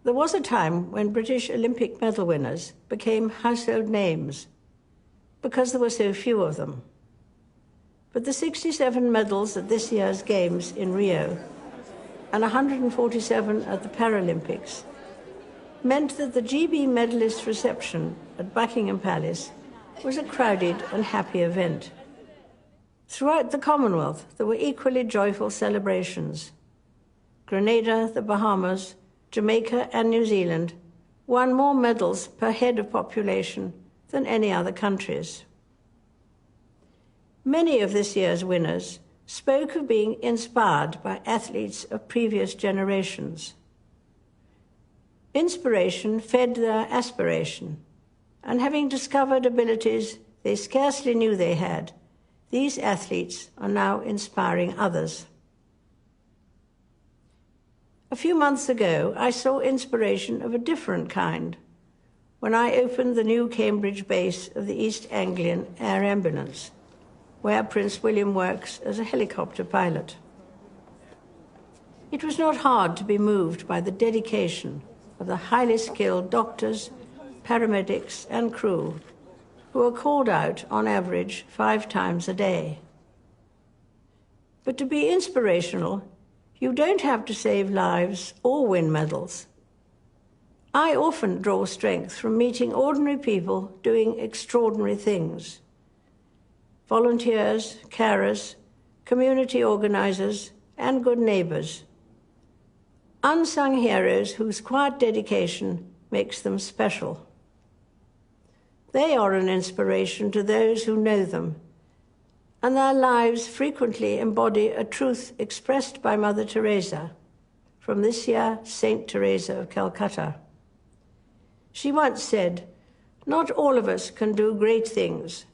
There was a time when British Olympic medal winners became household names because there were so few of them. But the 67 medals at this year's Games in Rio and 147 at the Paralympics meant that the GB medalist reception at Buckingham Palace was a crowded and happy event. Throughout the Commonwealth, there were equally joyful celebrations. Grenada, the Bahamas, Jamaica and New Zealand won more medals per head of population than any other countries. Many of this year's winners spoke of being inspired by athletes of previous generations. Inspiration fed their aspiration, and having discovered abilities they scarcely knew they had, these athletes are now inspiring others. A few months ago, I saw inspiration of a different kind when I opened the new Cambridge base of the East Anglian Air Ambulance, where Prince William works as a helicopter pilot. It was not hard to be moved by the dedication of the highly skilled doctors, paramedics, and crew who are called out on average 5 times a day. But to be inspirational, you don't have to save lives or win medals. I often draw strength from meeting ordinary people doing extraordinary things. Volunteers, carers, community organizers, and good neighbors. Unsung heroes whose quiet dedication makes them special. They are an inspiration to those who know them, and their lives frequently embody a truth expressed by Mother Teresa, from this year Saint Teresa of Calcutta. She once said, "Not all of us can do great things,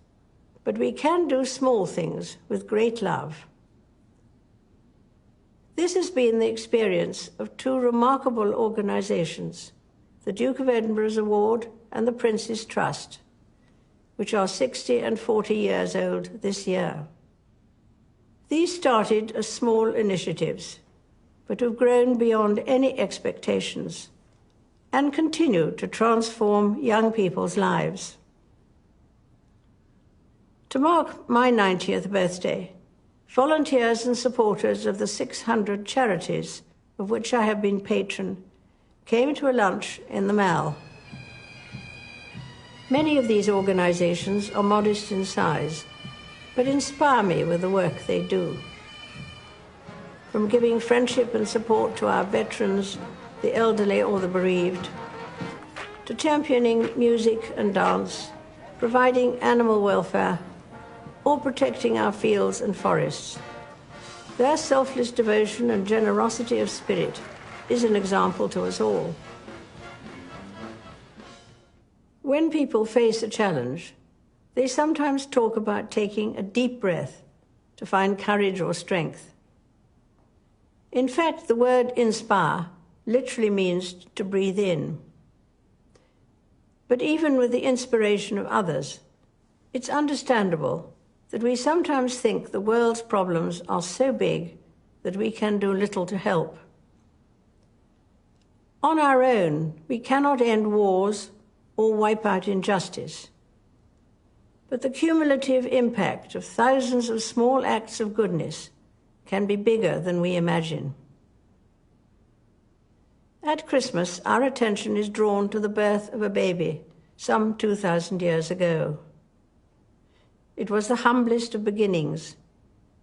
but we can do small things with great love." This has been the experience of 2 remarkable organizations, the Duke of Edinburgh's Award and the Prince's Trust, which are 60 and 40 years old this year. These started as small initiatives, but have grown beyond any expectations and continue to transform young people's lives. To mark my 90th birthday, volunteers and supporters of the 600 charities of which I have been patron came to a lunch in the Mall. Many of these organizations are modest in size, but inspire me with the work they do. From giving friendship and support to our veterans, the elderly or the bereaved, to championing music and dance, providing animal welfare, or protecting our fields and forests. Their selfless devotion and generosity of spirit is an example to us all. When people face a challenge, they sometimes talk about taking a deep breath to find courage or strength. In fact, the word inspire literally means to breathe in. But even with the inspiration of others, it's understandable that we sometimes think the world's problems are so big that we can do little to help. On our own, we cannot end wars or wipe out injustice. But the cumulative impact of thousands of small acts of goodness can be bigger than we imagine. At Christmas, our attention is drawn to the birth of a baby some 2,000 years ago. It was the humblest of beginnings,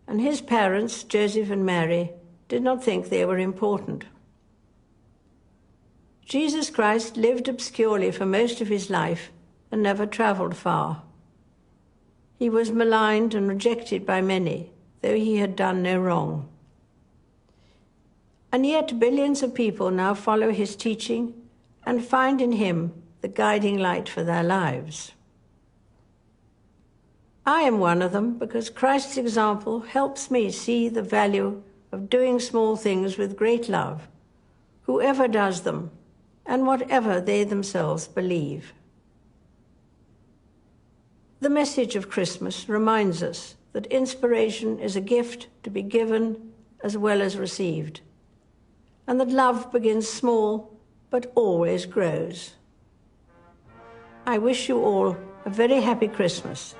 and his parents, Joseph and Mary, did not think they were important. Jesus Christ lived obscurely for most of his life and never traveled far. He was maligned and rejected by many, though he had done no wrong. And yet billions of people now follow his teaching and find in him the guiding light for their lives. I am one of them because Christ's example helps me see the value of doing small things with great love, whoever does them, and whatever they themselves believe. The message of Christmas reminds us that inspiration is a gift to be given as well as received, and that love begins small but always grows. I wish you all a very happy Christmas